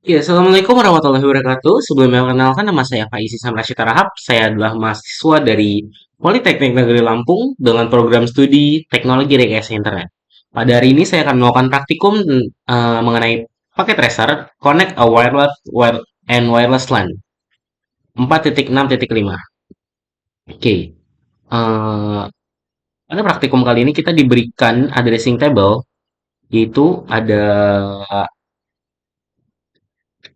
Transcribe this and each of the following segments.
Ya, Assalamualaikum warahmatullahi wabarakatuh. Sebelumnya perkenalkan, nama saya Faizi Samrasyid Rahab. Saya adalah mahasiswa dari Politeknik Negeri Lampung dengan program studi Teknologi Rekayasa Internet. Pada hari ini saya akan melakukan praktikum mengenai paket tracer Connect a and Wireless LAN 4.6.5. Oke, pada praktikum kali ini kita diberikan addressing table, yaitu ada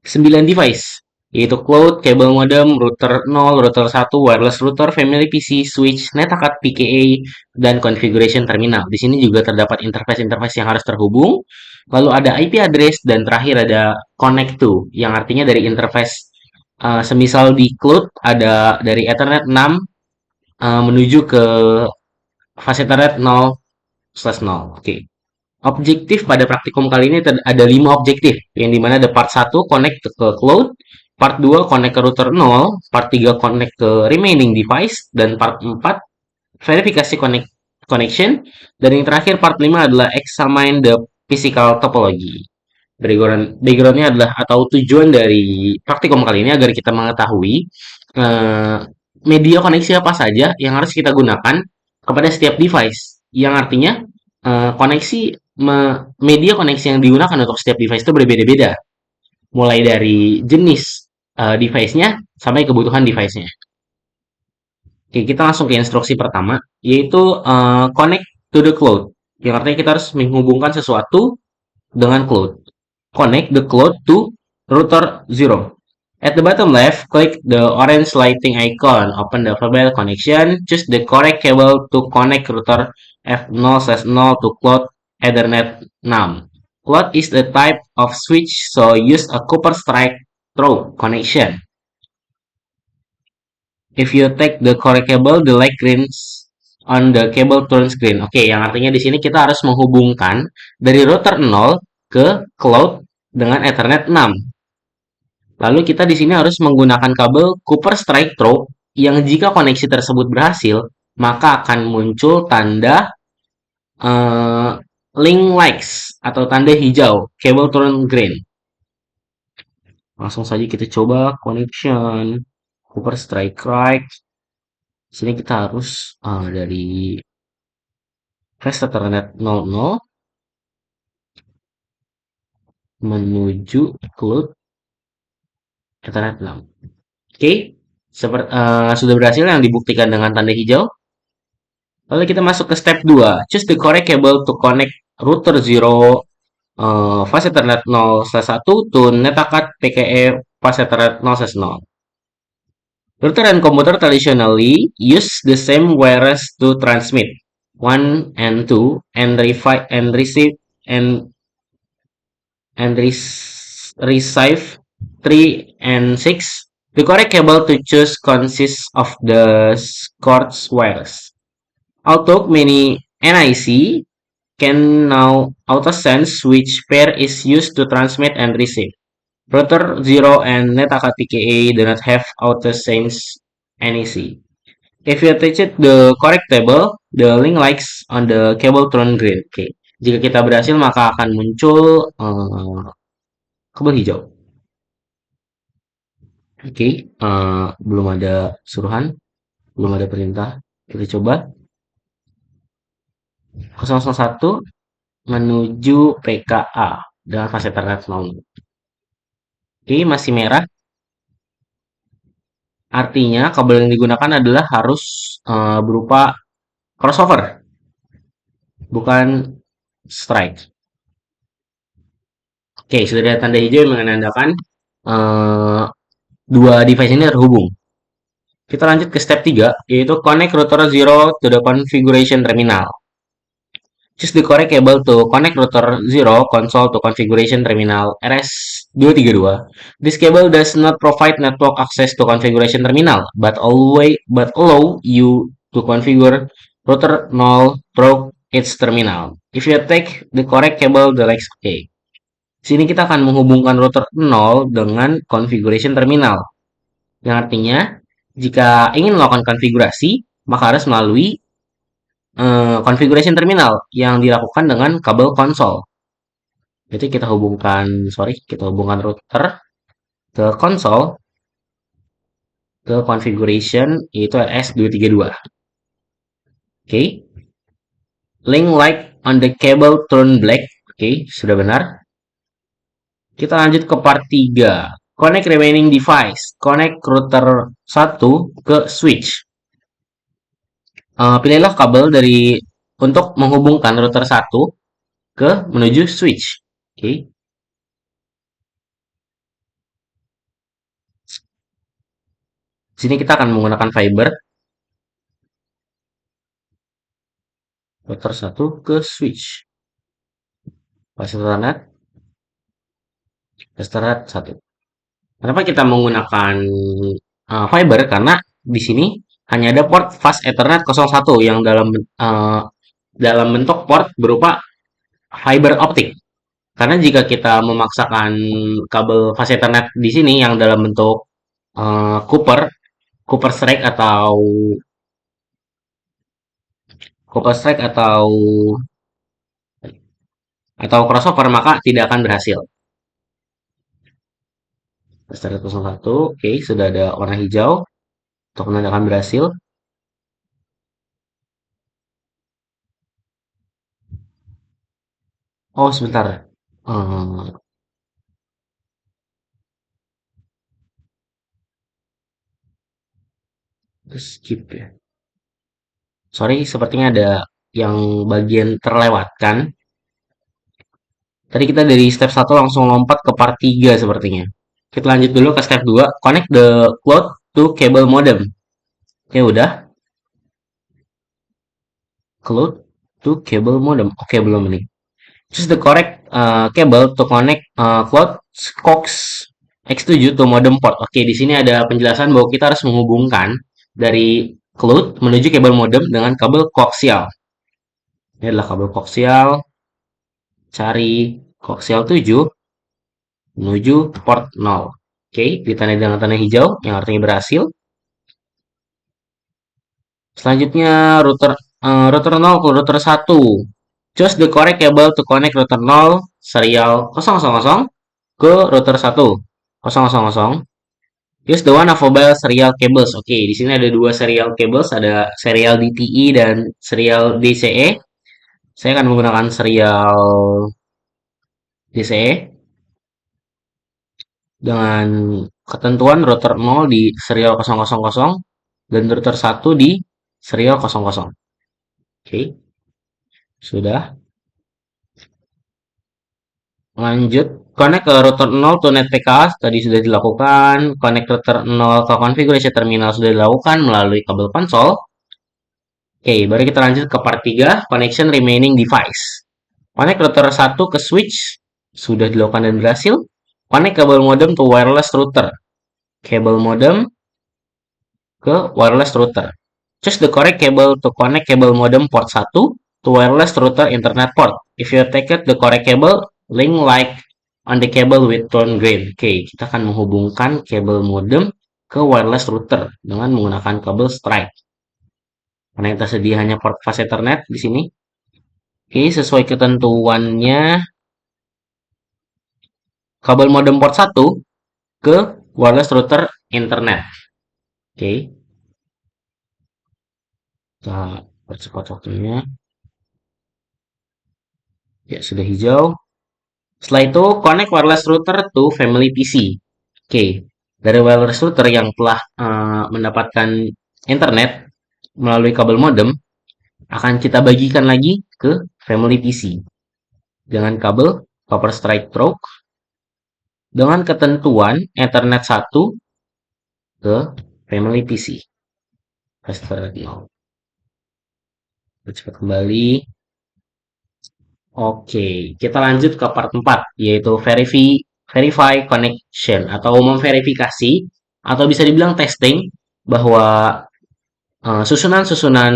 9 device, yaitu cloud, cable modem, router 0, router 1, wireless router, family PC, switch, netcard PKA, dan configuration terminal. Di sini juga terdapat interface-interface yang harus terhubung. Lalu ada IP address dan terakhir ada connect to, yang artinya dari interface semisal di cloud ada dari Ethernet 6 menuju ke fase Ethernet 0/0. Oke. Objektif pada praktikum kali ini ada 5 objektif, yang dimana ada part 1 connect ke cloud, part 2 connect ke router 0, part 3 connect ke remaining device, dan part 4 verifikasi connection, dan yang terakhir part 5 adalah examine the physical topology. Backgroundnya adalah atau tujuan dari praktikum kali ini agar kita mengetahui eh, media koneksi apa saja yang harus kita gunakan kepada setiap device. Yang artinya koneksi media koneksi yang digunakan untuk setiap device itu berbeda-beda, mulai dari jenis device-nya sampai kebutuhan device-nya. Oke, kita langsung ke instruksi pertama, yaitu connect to the cloud. Yang artinya kita harus menghubungkan sesuatu dengan cloud. Connect the cloud to router 0. At the bottom left, click the orange lighting icon. Open the available connection. Choose the correct cable to connect router F0/0 to cloud Ethernet 6. Cloud is the type of switch, so use a copper strike through connection. If you take the correct cable, the light greens on the cable turns green. Oke, yang artinya di sini kita harus menghubungkan dari router 0 ke cloud dengan Ethernet 6. Lalu kita di sini harus menggunakan kabel Cooper Strike Through yang jika koneksi tersebut berhasil, maka akan muncul tanda eh, link lights atau tanda hijau, cable turn green. Langsung saja kita coba connection Cooper Strike Right. Sini kita harus dari fast Ethernet 00 menuju cloud Ethernet 6. Oke, sudah berhasil yang dibuktikan dengan tanda hijau. Lalu kita masuk ke step 2. Choose the correct cable to connect router 0 fast Ethernet 0/1 to netcard PKE fast Ethernet 0/0. Router and computer traditionally use the same wires to transmit 1 and 2 and receive and receive 3 and 6. The correct cable to choose consists of the Quartz wires. Although many NIC can now auto-sense which pair is used to transmit and receive. Router 0 and netcard PKA do not have auto-sense NEC. If you touch the correct table, the link lights on the cable turn green. Oke, jika kita berhasil maka akan muncul kabel hijau. Oke, belum ada suruhan, belum ada perintah. Kita coba 001 menuju PKA dengan fase Ethernet 0. Oke, masih merah. Artinya kabel yang digunakan adalah harus berupa crossover, bukan strike. Oke, sudah ada tanda hijau yang menandakan dua device ini terhubung. Kita lanjut ke step 3, yaitu connect router 0 to the configuration terminal. Choose the correct cable to connect router 0 console to configuration terminal RS232. This cable does not provide network access to configuration terminal, but allow you to configure router 0 through its terminal. If you take the correct cable, the next OK. Sini kita akan menghubungkan router 0 dengan configuration terminal. Yang artinya, jika ingin melakukan konfigurasi, maka harus melalui configuration terminal yang dilakukan dengan kabel konsol. Jadi kita hubungkan router ke konsol, ke configuration, yaitu RS232. Oke, link light on the cable turn black. Oke, sudah benar. Kita lanjut ke part 3. Connect remaining device. Connect router 1 ke switch. Pilihlah kabel untuk menghubungkan router 1 ke menuju switch. Oke. Sini kita akan menggunakan fiber router 1 ke switch. Pas Ethernet, Ethernet 1. Kenapa kita menggunakan fiber? Karena di sini hanya ada port fast Ethernet 01 yang dalam bentuk port berupa fiber optik. Karena jika kita memaksakan kabel fast Ethernet di sini yang dalam bentuk Cooper, Cooper Strike atau crossover, maka tidak akan berhasil. Start 01, oke, sudah ada warna hijau untuk menandakan berhasil. Oh, sebentar. Eh, skip ya. Sorry, sepertinya ada yang bagian terlewatkan. Tadi kita dari step 1 langsung lompat ke part 3 sepertinya. Kita lanjut dulu ke step 2. Connect the cloud to cable modem. Oke, udah. Cloud to cable modem. Oke, belum ini. Choose the correct cable to connect cloud coax X7 to modem port. Oke, di sini ada penjelasan bahwa kita harus menghubungkan dari cloud menuju kabel modem dengan kabel koaksial. Ini adalah kabel koaksial. Cari koaksial 7 menuju port 0. Oke, ditandai dengan tanda hijau yang artinya berhasil. Selanjutnya router 0 ke router 1. Choose the correct cable to connect router 0 serial 000 ke router 1. 000. Use the one of mobile serial cables. Oke, di sini ada dua serial cables, ada serial DTE dan serial DCE. Saya akan menggunakan serial DCE dengan ketentuan router 0 di serial 000 dan router 1 di serial 00. Oke, sudah. Lanjut, connect ke router 0 to NetPK tadi sudah dilakukan. Connect router 0 ke configuration terminal sudah dilakukan melalui kabel konsol. Oke, baru kita lanjut ke part 3, connection remaining device. Connect router 1 ke switch sudah dilakukan dan berhasil. Connect kabel modem to wireless router. Kabel modem ke wireless router. Choose the correct cable to connect cable modem port 1 to wireless router internet port. If you take the correct cable, link like on the cable with tone green. Oke, kita akan menghubungkan kabel modem ke wireless router dengan menggunakan kabel strike. Karena yang tersedia hanya port fast Ethernet di sini. Oke, sesuai ketentuannya, kabel modem port 1 ke wireless router internet. Oke, kita percepat waktunya. Ya, sudah hijau. Setelah itu, connect wireless router to family PC. Oke, dari wireless router yang telah mendapatkan internet melalui kabel modem, akan kita bagikan lagi ke family PC dengan kabel copper strike probe dengan ketentuan Ethernet 1 ke family PC. Ethernet 0. Cepat kembali. Oke, kita lanjut ke part 4, yaitu verify connection atau memverifikasi atau bisa dibilang testing bahwa susunan-susunan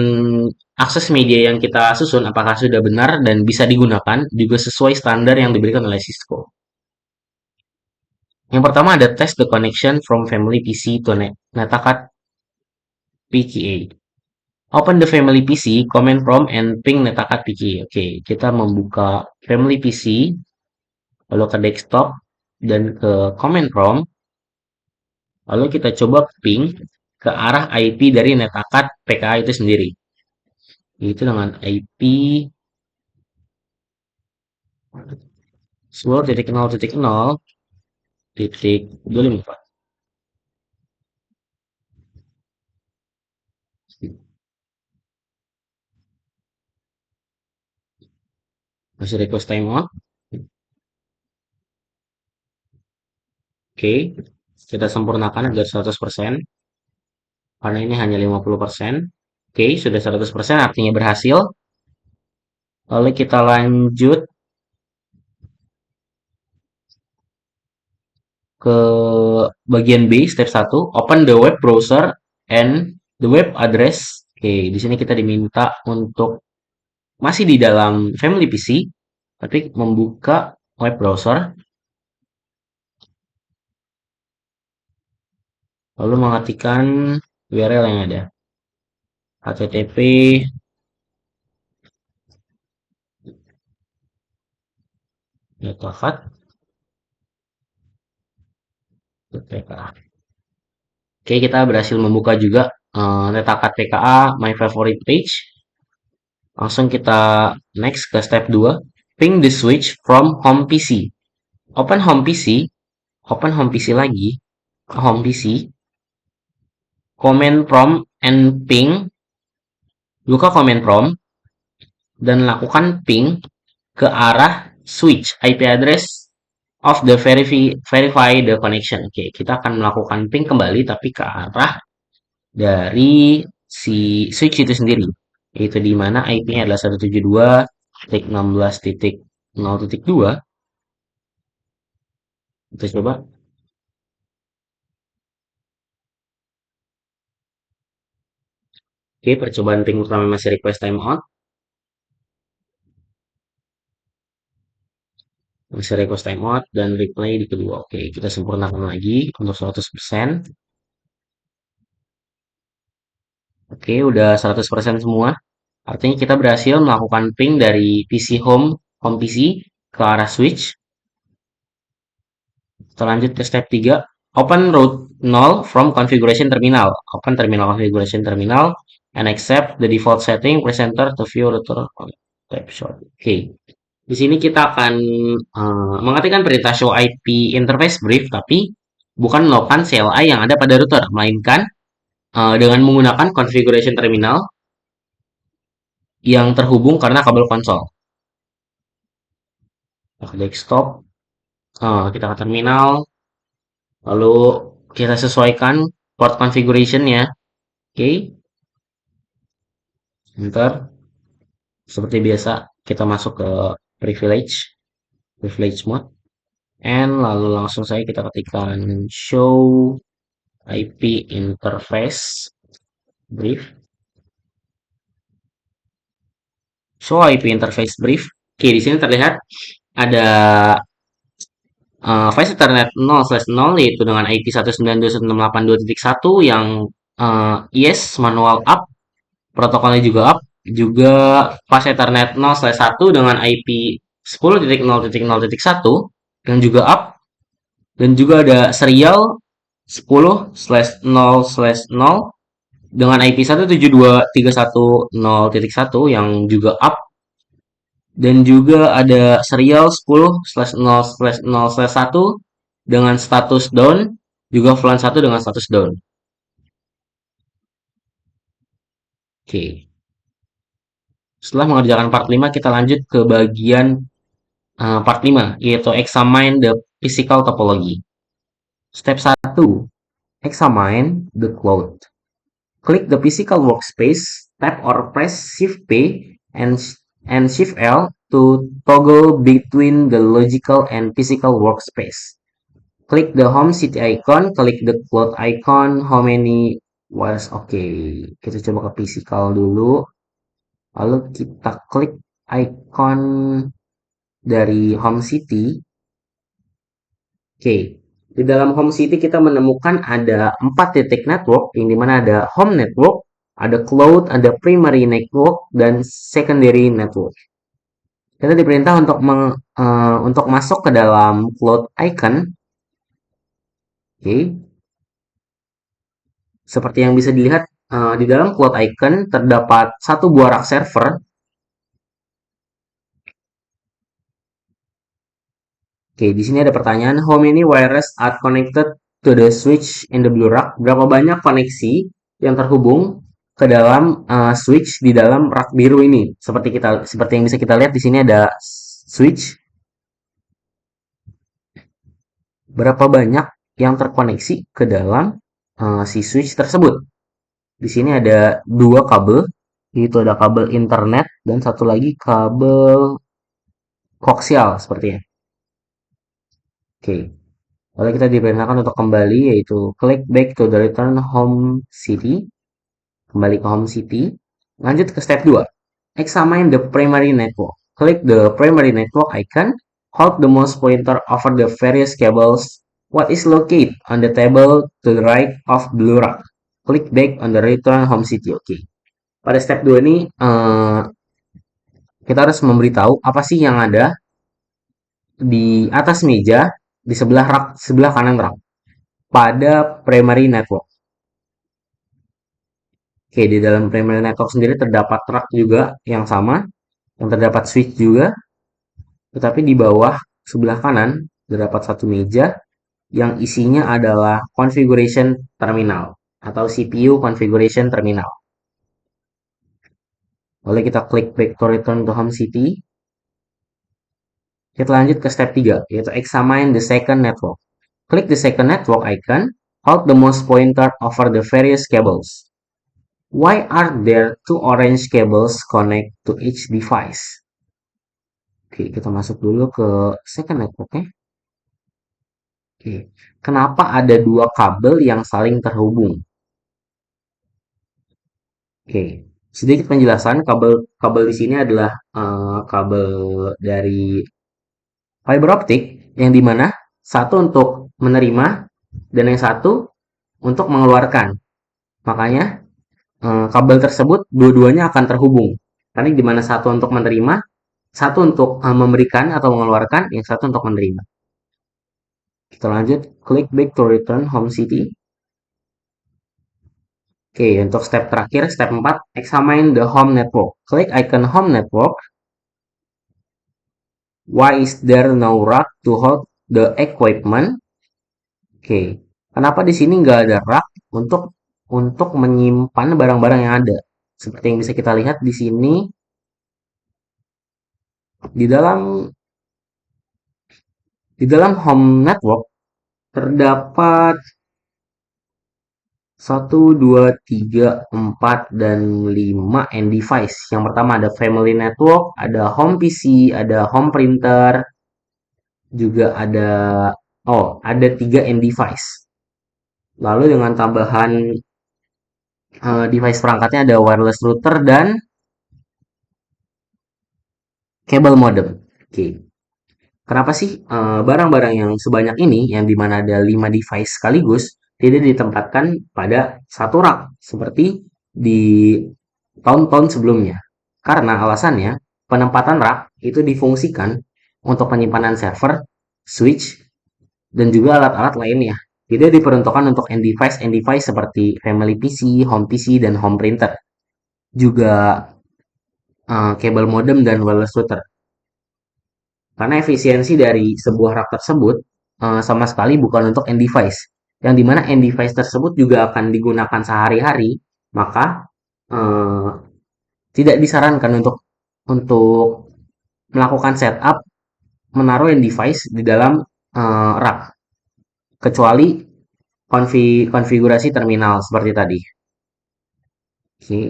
akses media yang kita susun apakah sudah benar dan bisa digunakan juga sesuai standar yang diberikan oleh Cisco. Yang pertama ada test the connection from family PC to NetAcad PKA. Open the family PC, command prompt, and ping NetAcad PKA. Oke, kita membuka family PC lalu ke desktop, dan ke command prompt, lalu kita coba ping ke arah IP dari NetAcad PKA itu sendiri. Itu dengan IP 10.0.0.25. Masih request timeout. Oke, kita sempurnakan agar 100%, karena ini hanya 50%. Oke, sudah 100% artinya berhasil. Lalu kita lanjut ke bagian B, step 1, open the web browser and the web address. Oke, di sini kita diminta untuk masih di dalam family PC, tapi membuka web browser, lalu mengetikkan URL yang ada. http netacad.pka. Oke, kita berhasil membuka juga netacad PKA my favorite page. Langsung kita next ke step 2, ping the switch from home PC. Open home PC, open home PC lagi, home PC, command prompt and ping, buka command prompt, dan lakukan ping ke arah switch IP address of the verify the connection. Oke, kita akan melakukan ping kembali tapi ke arah dari si switch itu sendiri, yaitu di mana IP-nya adalah 172.16.0.2. Kita coba. Oke, percobaan ping pertama masih request timeout. Masih request timeout dan replay di kedua. Oke, kita sempurnakan lagi untuk 100%. Oke, udah 100% semua. Artinya kita berhasil melakukan ping dari PC home PC ke arah switch. Kita lanjut ke step 3. Open root 0 from configuration terminal. Open terminal configuration terminal and accept the default setting presenter to view router snapshot. Oke. Di sini kita akan mengetikkan perintah show IP interface brief, tapi bukan melakukan CLI yang ada pada router, melainkan dengan menggunakan configuration terminal yang terhubung karena kabel konsol. Kita ke desktop, kita ke terminal, lalu kita sesuaikan port configuration-nya. Oke, Enter. Seperti biasa, kita masuk ke privilege mode, and lalu langsung saja kita ketikkan show IP interface brief. Show IP interface brief. Oke, di sini terlihat ada Voice Ethernet 0/0 yaitu dengan IP 192.168.2.1 yang yes manual up, protokolnya juga up, juga Fast Ethernet 0/1 dengan IP 10.0.0.1 yang juga up, dan juga ada serial 10/0/0 dengan IP 172.310.1 yang juga up, dan juga ada serial 10/0/0/1 dengan status down, juga VLAN 1 dengan status down. Oke. Setelah mengerjakan part 5, kita lanjut ke bagian part 5, yaitu examine the physical topology. Step 1, examine the cloud. Click the physical workspace, tap or press Shift P and Shift L to toggle between the logical and physical workspace. Klik the home city icon, klik the cloud icon, how many was oke. Kita coba ke physical dulu. Lalu kita klik icon dari home city. Oke. Di dalam home city kita menemukan ada 4 titik network, yang dimana ada home network, ada cloud, ada primary network, dan secondary network. Kita diperintah untuk masuk ke dalam cloud icon. Oke, seperti yang bisa dilihat di dalam cloud icon terdapat satu buah rak server. Oke, di sini ada pertanyaan, how many wires are connected to the switch in the blue rack? Berapa banyak koneksi yang terhubung ke dalam switch di dalam rak biru ini? Seperti yang bisa kita lihat di sini ada switch. Berapa banyak yang terkoneksi ke dalam si switch tersebut? Di sini ada dua kabel, yaitu ada kabel internet dan satu lagi kabel koaksial sepertinya. Oke, lalu kita diperintahkan untuk kembali, yaitu click back to the return home city, kembali ke home city. Lanjut ke step 2. Examine the primary network. Click the primary network icon, hold the mouse pointer over the various cables. What is located on the table to the right of blue rack? Click back on the return home city. Oke. Pada step 2 ini kita harus memberitahu apa sih yang ada di atas meja di sebelah kanan rak pada primary network. Oke, di dalam primary network sendiri terdapat rak juga yang sama, yang terdapat switch juga, tetapi di bawah sebelah kanan terdapat satu meja yang isinya adalah configuration terminal atau CPU configuration terminal. Boleh kita klik back to return to home city. Kita lanjut ke step 3, yaitu examine the second network. Click the second network icon, hold the mouse pointer over the various cables. Why are there two orange cables connect to each device? Oke, kita masuk dulu ke second network ya. Oke, kenapa ada dua kabel yang saling terhubung? Oke, sedikit penjelasan, kabel di sini adalah kabel dari fiber optik yang dimana satu untuk menerima dan yang satu untuk mengeluarkan. Makanya kabel tersebut dua-duanya akan terhubung. Karena di mana satu untuk menerima, satu untuk memberikan atau mengeluarkan, yang satu untuk menerima. Kita lanjut, klik back to return home city. Oke, untuk step terakhir, step 4, examine the home network. Klik icon home network. Why is there no rack to hold the equipment? Oke, kenapa di sini nggak ada rak untuk menyimpan barang-barang yang ada? Seperti yang bisa kita lihat di sini, di dalam home network terdapat 1, 2, 3, 4, dan 5 end device. Yang pertama ada family network, ada home PC, ada home printer, juga ada 3 end device. Lalu dengan tambahan device perangkatnya ada wireless router dan kabel modem. Oke. Kenapa sih barang-barang yang sebanyak ini, yang dimana ada 5 device sekaligus, tidak ditempatkan pada satu rak seperti di tahun-tahun sebelumnya? Karena alasannya, penempatan rak itu difungsikan untuk penyimpanan server, switch, dan juga alat-alat lainnya. Tidak diperuntukkan untuk end device seperti family PC, home PC, dan home printer. Juga kabel modem dan wireless router. Karena efisiensi dari sebuah rak tersebut sama sekali bukan untuk end device. Yang dimana end device tersebut juga akan digunakan sehari-hari, maka eh, tidak disarankan untuk melakukan setup menaruh end device di dalam rak, kecuali konfigurasi terminal seperti tadi. Oke.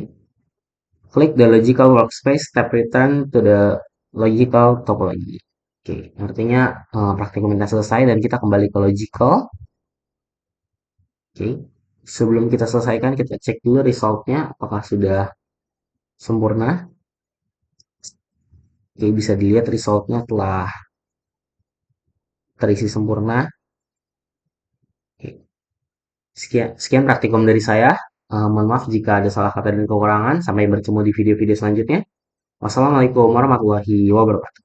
Klik the logical workspace, tap return to the logical topology. Oke, artinya praktikum kita selesai dan kita kembali ke logical. Oke, sebelum kita selesaikan kita cek dulu resultnya apakah sudah sempurna. Oke, bisa dilihat resultnya telah terisi sempurna. Oke, sekian praktikum dari saya. Mohon maaf jika ada salah kata dan kekurangan. Sampai bertemu di video-video selanjutnya. Wassalamualaikum warahmatullahi wabarakatuh.